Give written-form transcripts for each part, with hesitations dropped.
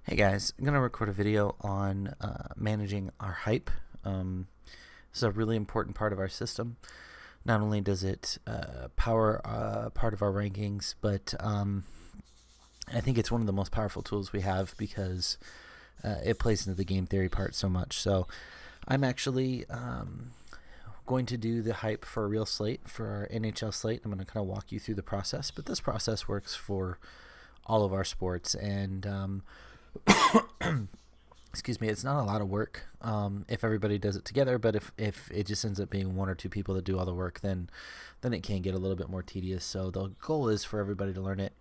Hey guys, I'm going to record a video on managing our hype. This is a really important part of our system. Not only does it power part of our rankings, but I think it's one of the most powerful tools we have because it plays into the game theory part so much. So I'm actually going to do the hype for a real slate, for our NHL slate. I'm going to kind of walk you through the process, but this process works for all of our sports, and excuse me, it's not a lot of work if everybody does it together, but if it just ends up being one or two people that do all the work, then it can get a little bit more tedious. So the goal is for everybody to learn it,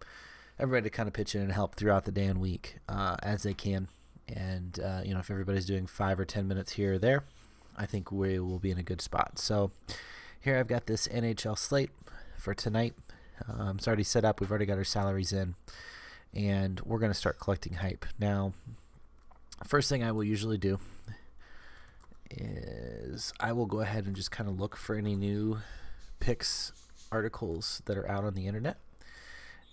everybody to kind of pitch in and help throughout the day and week as they can. And if everybody's doing 5 or 10 minutes here or there, I think we will be in a good spot. So here I've got this NHL slate for tonight. It's already set up. We've already got our salaries in, and we're going to start collecting hype. Now, first thing I will usually do is I will go ahead and just kind of look for any new picks articles that are out on the internet,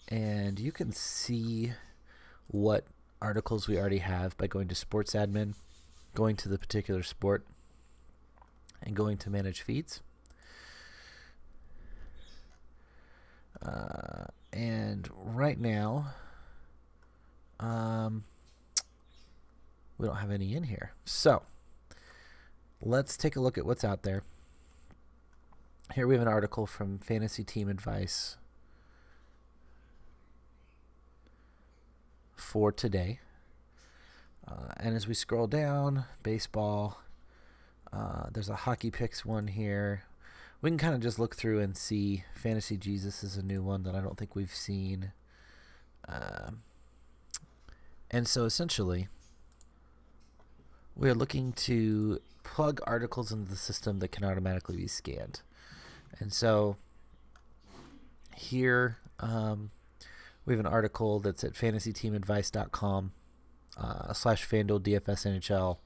and you can see what articles we already have by going to Sports Admin, going to the particular sport, and going to Manage Feeds. And right now, we don't have any in here. So let's take a look at what's out there. Here we have an article from Fantasy Team Advice for today. And as we scroll down, baseball, there's a hockey picks one here. We can kind of just look through and see. Fantasy Jesus is a new one that I don't think we've seen. And so essentially, we are looking to plug articles into the system that can automatically be scanned. And so here we have an article that's at fantasyteamadvice.com /FanDuel DFS NHL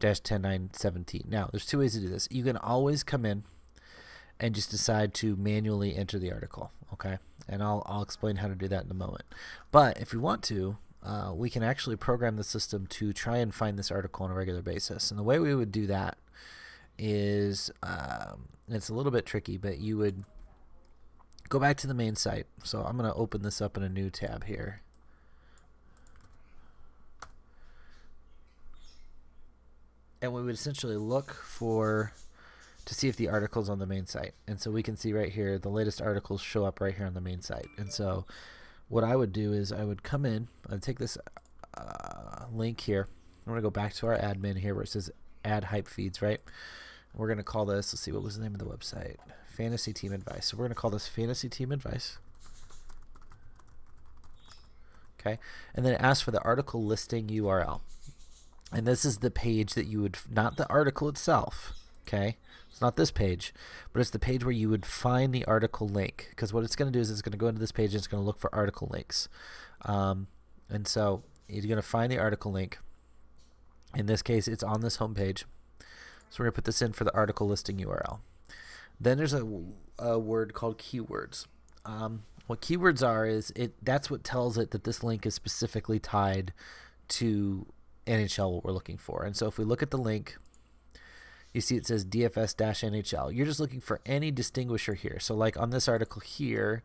-10917. Now, there's two ways to do this. You can always come in and just decide to manually enter the article, okay? And I'll explain how to do that in a moment. But if you want to, we can actually program the system to try and find this article on a regular basis. And the way we would do that is, it's a little bit tricky, but you would go back to the main site. So I'm going to open this up in a new tab here. And we would essentially look to see if the article's on the main site. And so we can see right here, the latest articles show up right here on the main site. And so what I would do is I would come in, I'd take this link here. I'm going to go back to our admin here where it says add hype feeds, right? We're going to call this, let's see, what was the name of the website? Fantasy Team Advice. So we're going to call this Fantasy Team Advice. Okay. And then it asks for the article listing URL. And this is the page that you would, not the article itself, okay? It's not this page, but it's the page where you would find the article link. Because what it's going to do is it's going to go into this page and it's going to look for article links. And so you're going to find the article link. In this case, it's on this home page. So we're going to put this in for the article listing URL. Then there's a word called keywords. What keywords are is that's what tells it that this link is specifically tied to NHL, what we're looking for. And so if we look at the link, you see it says DFS-NHL. You're just looking for any distinguisher here. So like on this article here,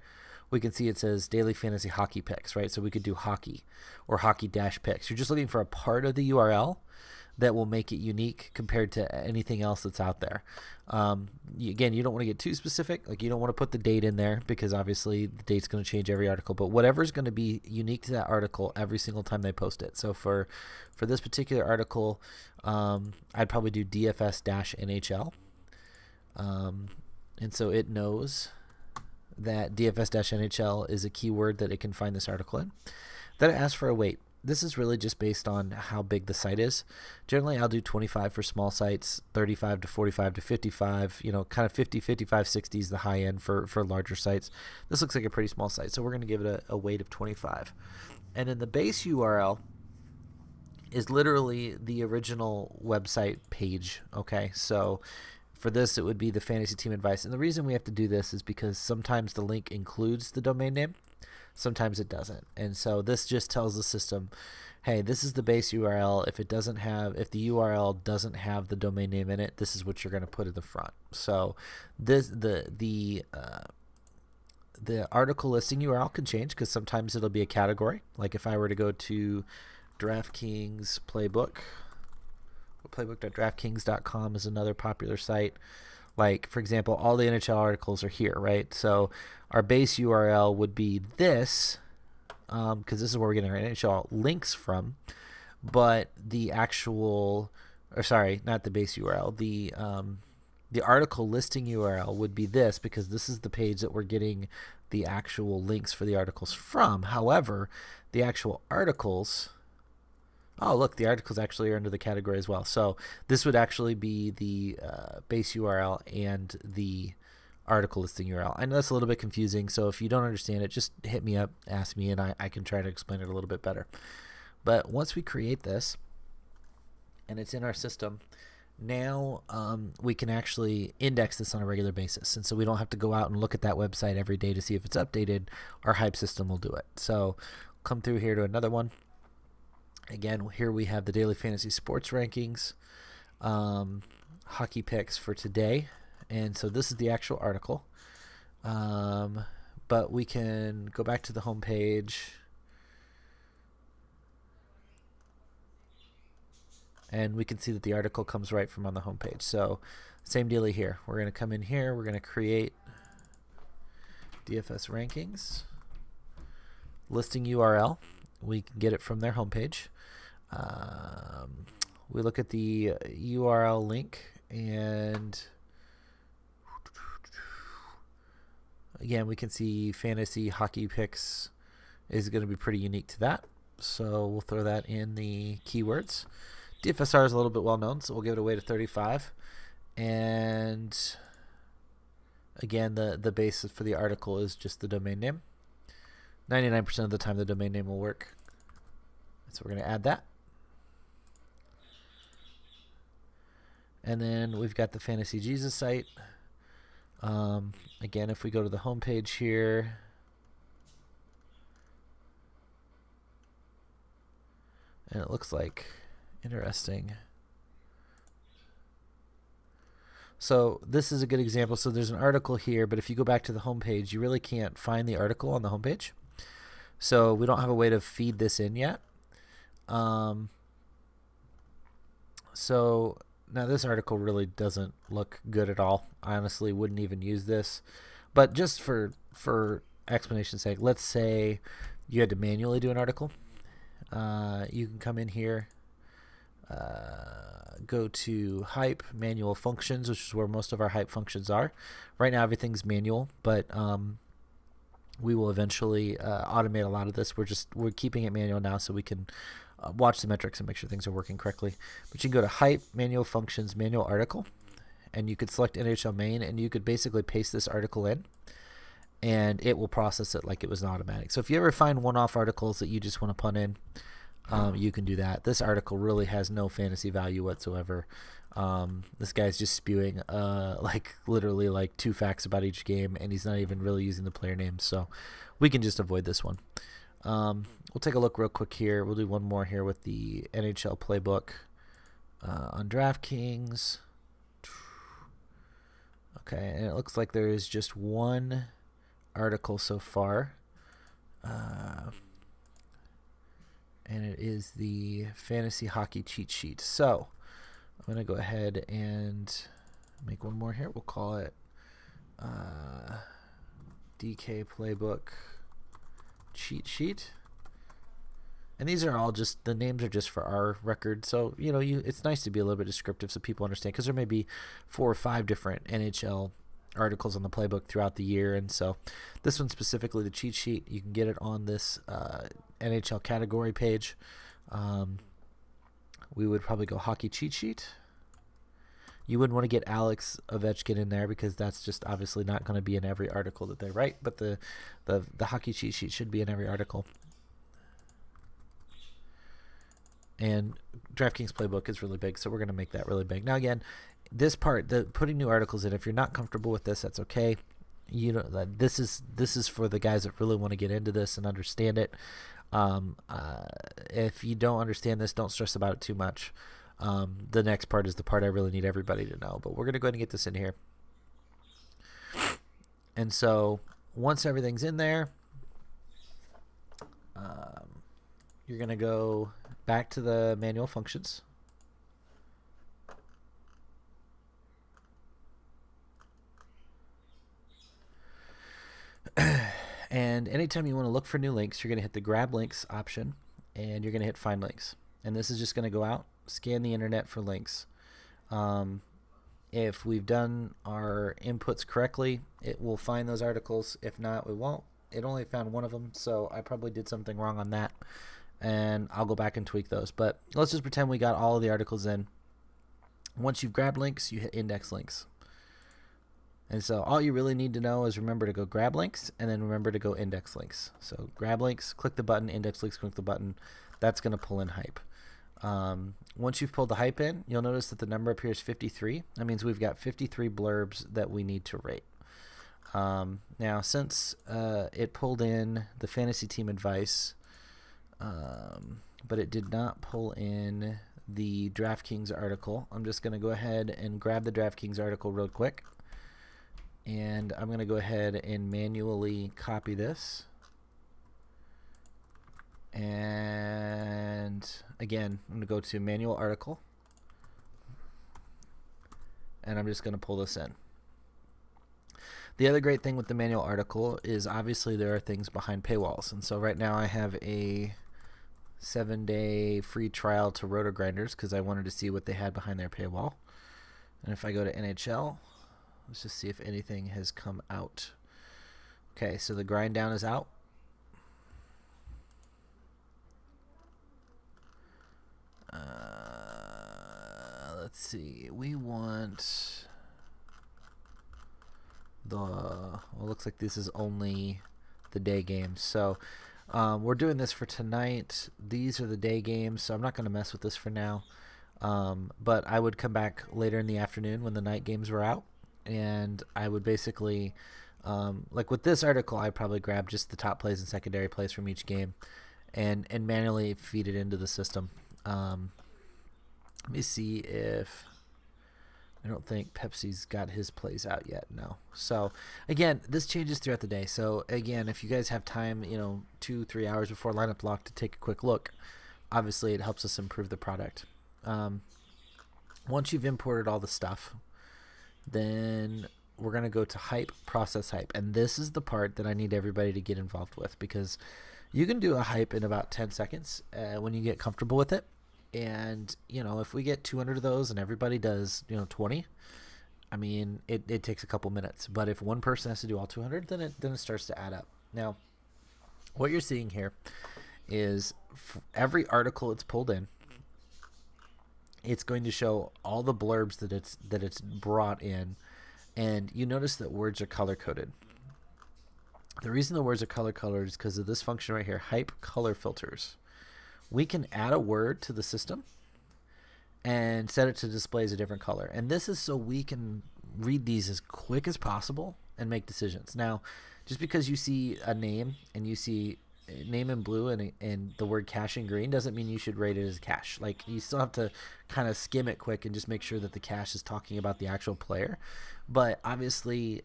we can see it says daily fantasy hockey picks, right? So we could do hockey or hockey-picks. You're just looking for a part of the URL that will make it unique compared to anything else that's out there. Again, you don't want to get too specific. Like you don't want to put the date in there because obviously the date's going to change every article. But whatever is going to be unique to that article every single time they post it. So for this particular article, I'd probably do DFS-NHL. And so it knows that DFS-NHL is a keyword that it can find this article in. Then it asks for a weight. This is really just based on how big the site is. Generally, I'll do 25 for small sites, 35 to 45 to 55, kind of 50, 55, 60 is the high end for larger sites. This looks like a pretty small site, so we're going to give it a weight of 25. And then the base URL is literally the original website page, okay? So for this, it would be the Fantasy Team Advice. And the reason we have to do this is because sometimes the link includes the domain name. sometimes it doesn't. And so this just tells the system, hey, this is the base URL. If the URL doesn't have the domain name in it, this is what you're going to put in the front. So the article listing URL can change because sometimes it'll be a category. Like if I were to go to DraftKings Playbook, playbook.draftkings.com is another popular site. Like, for example, all the NHL articles are here, right? So our base URL would be this, because this is where we're getting our NHL links from. But the actual, or sorry, not the base URL, the article listing URL would be this, because this is the page that we're getting the actual links for the articles from. However, the actual articles, oh, look, the articles actually are under the category as well. So this would actually be the base URL and the article listing URL. I know that's a little bit confusing, so if you don't understand it, just hit me up, ask me, and I can try to explain it a little bit better. But once we create this and it's in our system, now we can actually index this on a regular basis. And so we don't have to go out and look at that website every day to see if it's updated. Our hype system will do it. So come through here to another one. Again, here we have the daily fantasy sports rankings, hockey picks for today. And so this is the actual article. But we can go back to the home page. And we can see that the article comes right from on the home page. So same dealie here. We're going to come in here. We're going to create DFS rankings. Listing URL. We can get it from their homepage. We look at the URL link, and again, we can see fantasy hockey picks is going to be pretty unique to that. So we'll throw that in the keywords. DFSR is a little bit well known, so we'll give it away to 35. And again, the basis for the article is just the domain name. 99% of the time the domain name will work. So we're going to add that. And then we've got the Fantasy Jesus site. Again, if we go to the home page here, and it looks like interesting. So this is a good example. So there's an article here, but if you go back to the home page, you really can't find the article on the home page. So we don't have a way to feed this in yet. So now this article really doesn't look good at all. I honestly wouldn't even use this. But just for explanation's sake, let's say you had to manually do an article. You can come in here, go to hype, manual functions, which is where most of our hype functions are. Right now everything's manual, but we will eventually automate a lot of this. We're keeping it manual now so we can watch the metrics and make sure things are working correctly. But you can go to hype, manual functions, manual article, and you could select NHL main, and you could basically paste this article in, and it will process it like it was an automatic. So if you ever find one-off articles that you just want to punt in, you can do that. This article really has no fantasy value whatsoever. This guy's just spewing like literally like 2 facts about each game, and he's not even really using the player names, so we can just avoid this one. We'll take a look real quick here. We'll do one more here with the NHL playbook on DraftKings. Okay, and it looks like there is just one article so far. And it is the fantasy hockey cheat sheet. So I'm going to go ahead and make one more here. We'll call it DK Playbook Cheat Sheet. And these are all just, the names are just for our record. So, you know, it's nice to be a little bit descriptive so people understand, because there may be 4 or 5 different NHL articles on the playbook throughout the year. And so this one specifically, the cheat sheet, you can get it on this NHL category page. We would probably go hockey cheat sheet. You wouldn't want to get Alex Ovechkin in there because that's just obviously not going to be in every article that they write, but the hockey cheat sheet should be in every article. And DraftKings Playbook is really big, so we're going to make that really big. Now again, this part, the putting new articles in, if you're not comfortable with this, that's okay. You know, this is for the guys that really want to get into this and understand it. If you don't understand this, don't stress about it too much. The next part is the part I really need everybody to know, but we're going to go ahead and get this in here. And so once everything's in there, you're going to go back to the manual functions. And anytime you want to look for new links, you're going to hit the grab links option and you're going to hit find links. And this is just going to go out, scan the internet for links. If we've done our inputs correctly, it will find those articles. If not, it won't. It only found one of them, so I probably did something wrong on that. And I'll go back and tweak those. But let's just pretend we got all of the articles in. Once you've grabbed links, you hit index links. And so all you really need to know is remember to go grab links and then remember to go index links. So grab links, click the button, index links, click the button. That's going to pull in hype. Once you've pulled the hype in, you'll notice that the number appears 53. That means we've got 53 blurbs that we need to rate. Now, since it pulled in the fantasy team advice, but it did not pull in the DraftKings article, I'm just going to go ahead and grab the DraftKings article real quick. And I'm going to go ahead and manually copy this. And again, I'm going to go to manual article. And I'm just going to pull this in. The other great thing with the manual article is obviously there are things behind paywalls. And so right now I have a 7-day free trial to RotoGrinders because I wanted to see what they had behind their paywall. And if I go to NHL, let's just see if anything has come out. Okay, so the grind down is out. Let's see. We want the... Well, it looks like this is only the day games. So we're doing this for tonight. These are the day games, so I'm not going to mess with this for now. But I would come back later in the afternoon when the night games were out. And I would basically, like with this article, I'd probably grab just the top plays and secondary plays from each game and manually feed it into the system. Let me see if... I don't think Pepsi's got his plays out yet. No. So again, this changes throughout the day. So again, if you guys have time, 2-3 hours before lineup lock to take a quick look, obviously it helps us improve the product. Once you've imported all the stuff, then we're going to go to hype, process hype. And this is the part that I need everybody to get involved with, because you can do a hype in about 10 seconds when you get comfortable with it. And, if we get 200 of those and everybody does, 20, I mean, it takes a couple minutes. But if one person has to do all 200, then it starts to add up. Now, what you're seeing here is every article it's pulled in, it's going to show all the blurbs that it's brought in. And you notice that words are color-coded. The reason the words are color-coded is because of this function right here, hype color filters. We can add a word to the system and set it to display as a different color. And this is so we can read these as quick as possible and make decisions. Now, just because you see a name and you see a name in blue and the word cash in green doesn't mean you should rate it as cash. Like, you still have to kind of skim it quick and just make sure that the cash is talking about the actual player. But obviously,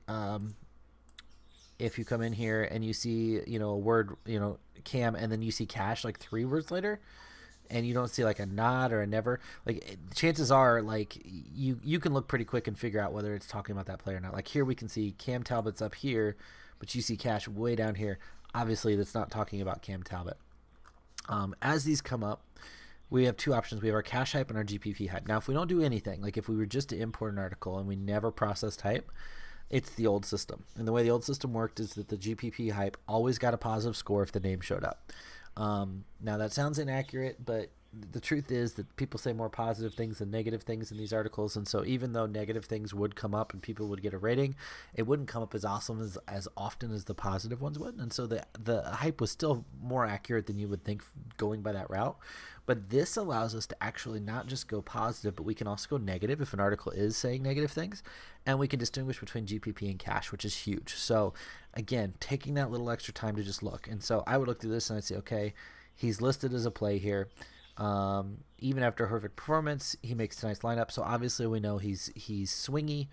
if you come in here and you see, a word, Cam, and then you see cash like 3 words later, and you don't see like a nod or a never, like, chances are, like, you can look pretty quick and figure out whether it's talking about that player or not. Like, here we can see Cam Talbot's up here, but you see cash way down here. Obviously, that's not talking about Cam Talbot. As these come up, we have 2 options. We have our cash hype and our GPP hype. Now, if we don't do anything, like if we were just to import an article and we never processed hype, it's the old system. And the way the old system worked is that the GPP hype always got a positive score if the name showed up. Now, that sounds inaccurate, but the truth is that people say more positive things than negative things in these articles, and so even though negative things would come up and people would get a rating, it wouldn't come up as awesome as often as the positive ones would, and so the hype was still more accurate than you would think going by that route. But this allows us to actually not just go positive, but we can also go negative if an article is saying negative things, and we can distinguish between GPP and cash, which is huge. So again, taking that little extra time to just look, and so I would look through this and I'd say, okay, he's listed as a play here. Even after a horrific performance, he makes tonight's lineup. So obviously we know he's swingy.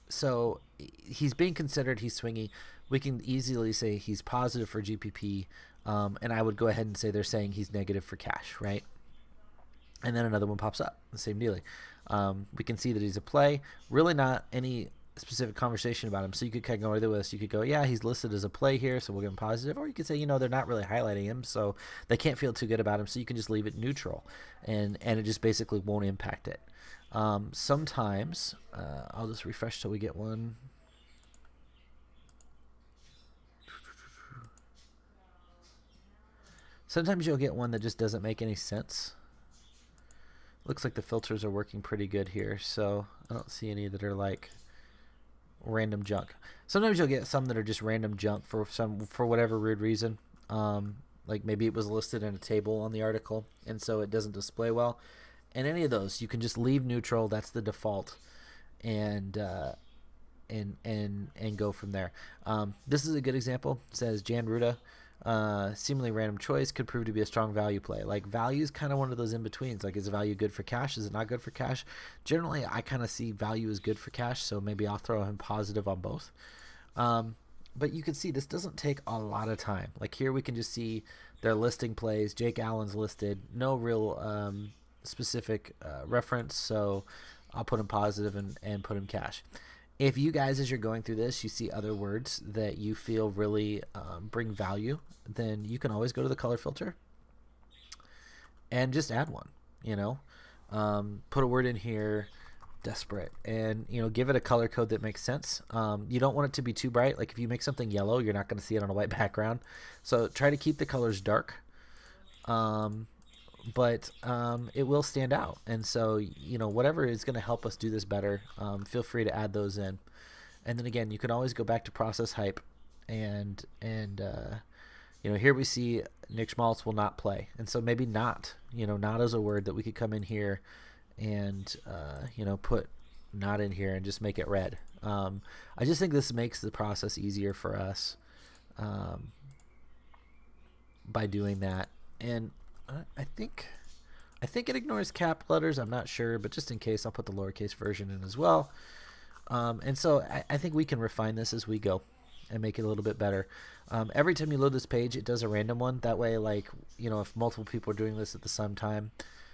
So he's being considered, he's swingy. We can easily say he's positive for GPP. And I would go ahead and say they're saying he's negative for cash, right? And then another one pops up, the same dealing. We can see that he's a play. Really not any specific conversation about him. So you could kind of go either with us. You could go, yeah, he's listed as a play here, so we'll give him positive. Or you could say, you know, they're not really highlighting him, so they can't feel too good about him. So you can just leave it neutral, and it just basically won't impact it. Sometimes, I'll just refresh till we get one. Sometimes you'll get one that just doesn't make any sense. Looks like the filters are working pretty good here, so I don't see any that are like random junk. Sometimes you'll get some that are just random junk for whatever weird reason. Like maybe it was listed in a table on the article, and so it doesn't display well. And any of those, you can just leave neutral. That's the default, and go from there. This is a good example. It says Jan Ruda. Seemingly random choice could prove to be a strong value play. Like value is kind of one of those in betweens. Like, is value good for cash? Is it not good for cash? Generally, I kind of see value is good for cash, so maybe I'll throw him positive on both. But you can see this doesn't take a lot of time. Like here, we can just see their listing plays. Jake Allen's listed, no real specific reference, so I'll put him positive and put him cash. If you guys, as you're going through this, you see other words that you feel really bring value, then you can always go to the color filter and just add one, you know. Put a word in here, desperate, and, you know, give it a color code that makes sense. You don't want it to be too bright. Like if you make something yellow, you're not going to see it on a white background. So try to keep the colors dark. But it will stand out, and so, you know, whatever is going to help us do this better, feel free to add those in. And then again, you can always go back to process hype, and you know, here we see Nick Schmaltz will not play, and so maybe not, you know, not as a word that we could come in here and you know, put not in here and just make it red. I just think this makes the process easier for us by doing that. And I think it ignores cap letters. I'm not sure, but just in case, I'll put the lowercase version in as well. And so I think we can refine this as we go and make it a little bit better. Every time you load this page, it does a random one. That way, like, you know, if multiple people are doing this at the same time,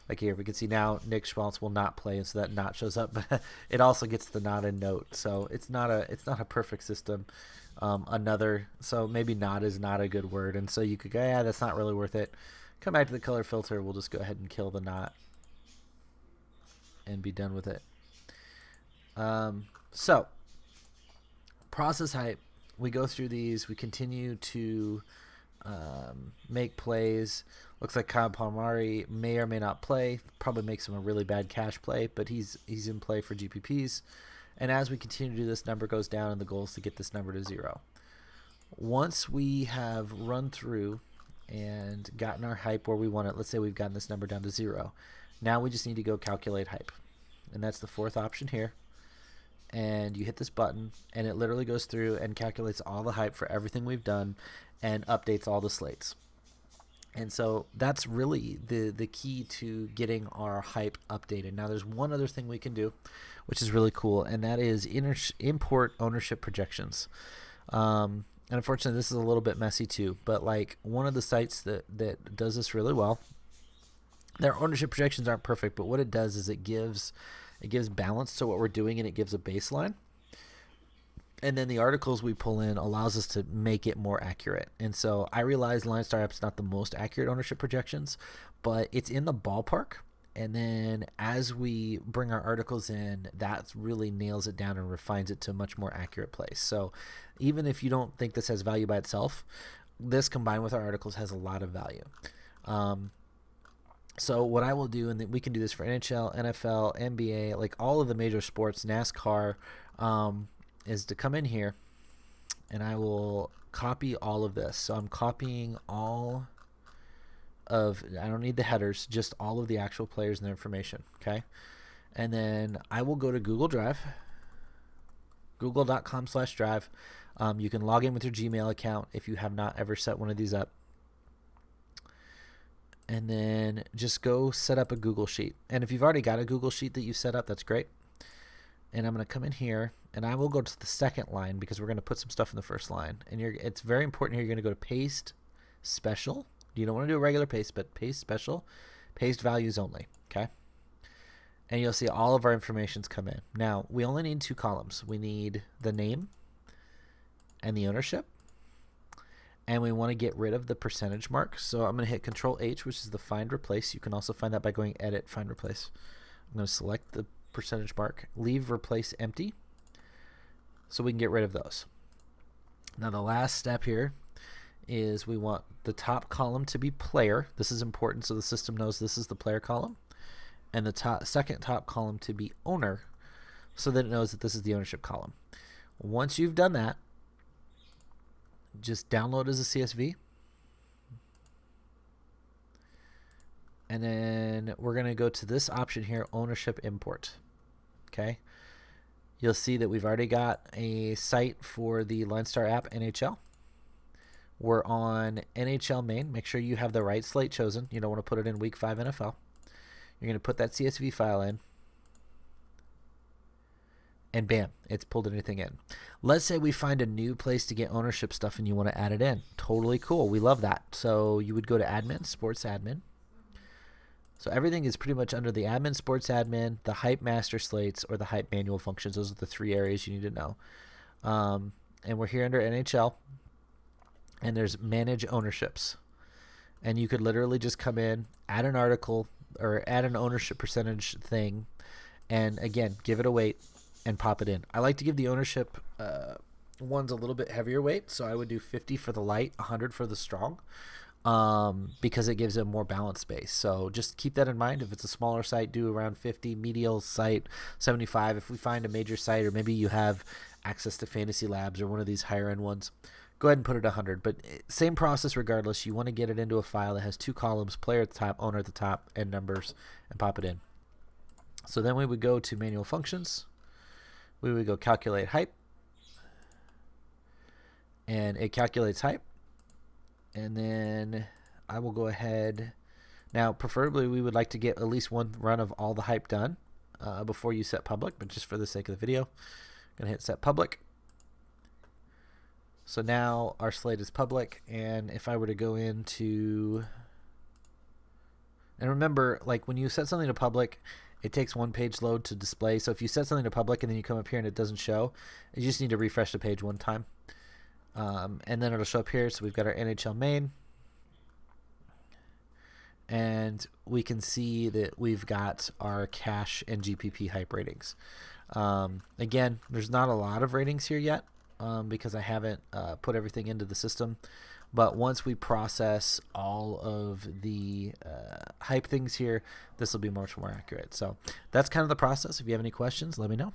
like here, we can see now Nick Schmaltz will not play, and so that not shows up, but it also gets the not in note. So it's not a perfect system. So maybe not is not a good word, and so you could go, yeah, that's not really worth it. Come back to the color filter. We'll just go ahead and kill the not and be done with it. So process hype. We go through these. We continue to make plays. Looks like Kyle Palmieri may or may not play. Probably makes him a really bad cash play, but he's in play for GPPs. And as we continue to do this, number goes down, and the goal is to get this number to 0. Once we have run through and gotten our hype where we want it, let's say we've gotten this number down to 0. Now we just need to go calculate hype, and that's the fourth option here. And you hit this button, and it literally goes through and calculates all the hype for everything we've done and updates all the slates. And so that's really the key to getting our hype updated. Now there's one other thing we can do, which is really cool, and that is import ownership projections. And unfortunately, this is a little bit messy too, but like one of the sites that does this really well, their ownership projections aren't perfect, but what it does is it gives balance to what we're doing, and it gives a baseline. And then the articles we pull in allows us to make it more accurate. And so I realize LineStar App's not the most accurate ownership projections, but it's in the ballpark. And then as we bring our articles in, that really nails it down and refines it to a much more accurate place. So even if you don't think this has value by itself, this combined with our articles has a lot of value. So what I will do, and we can do this for NHL, NFL, NBA, like all of the major sports, NASCAR, is to come in here, and I will copy all of this. So I'm copying all of, I don't need the headers, just all of the actual players and their information, okay? And then I will go to Google Drive, google.com/drive. You can log in with your Gmail account if you have not ever set one of these up. And then just go set up a Google Sheet. And if you've already got a Google Sheet that you set up, that's great. And I'm going to come in here, and I will go to the second line because we're going to put some stuff in the first line. And it's very important here. You're going to go to Paste Special. You don't want to do a regular paste, but Paste Special, Paste Values Only, okay? And you'll see all of our informations come in. Now, we only need 2 columns. We need the name and the ownership. And we want to get rid of the percentage mark. So I'm going to hit Control H, which is the Find Replace. You can also find that by going Edit, Find Replace. I'm going to select the percentage mark, leave Replace empty, so we can get rid of those. Now the last step here is we want the top column to be player. This is important so the system knows this is the player column. And the second top column to be owner, so that it knows that this is the ownership column. Once you've done that, just download as a CSV. And then we're going to go to this option here, ownership import. Okay. You'll see that we've already got a site for the Line Star app NHL. We're on NHL main. Make sure you have the right slate chosen. You don't want to put it in week 5 NFL. You're going to put that CSV file in. And bam, it's pulled anything in. Let's say we find a new place to get ownership stuff and you want to add it in. Totally cool. We love that. So you would go to admin, sports admin. So everything is pretty much under the admin, sports admin, the hype master slates, or the hype manual functions. Those are the 3 areas you need to know. And we're here under NHL. And there's manage ownerships. And you could literally just come in, add an article, or add an ownership percentage thing. And again, give it a weight and pop it in. I like to give the ownership ones a little bit heavier weight, so I would do 50 for the light, 100 for the strong, because it gives it a more balanced space. So just keep that in mind. If it's a smaller site, do around 50. Medial site, 75. If we find a major site, or maybe you have access to Fantasy Labs or one of these higher end ones, go ahead and put it 100. But same process regardless. You want to get it into a file that has 2 columns, player at the top, owner at the top, and numbers, and pop it in. So then we would go to manual functions. We would go calculate hype, and it calculates hype. And then I will go ahead. Now, preferably, we would like to get at least one run of all the hype done before you set public, but just for the sake of the video, I'm going to hit set public. So now our slate is public, and if I were to go into, and remember, like when you set something to public, it takes 1 page load to display. So if you set something to public and then you come up here and it doesn't show, you just need to refresh the page 1 time. And then it'll show up here. So we've got our NHL main. And we can see that we've got our cash and GPP hype ratings. Again, there's not a lot of ratings here yet because I haven't put everything into the system. But once we process all of the hype things here, this will be much more accurate. So that's kind of the process. If you have any questions, let me know.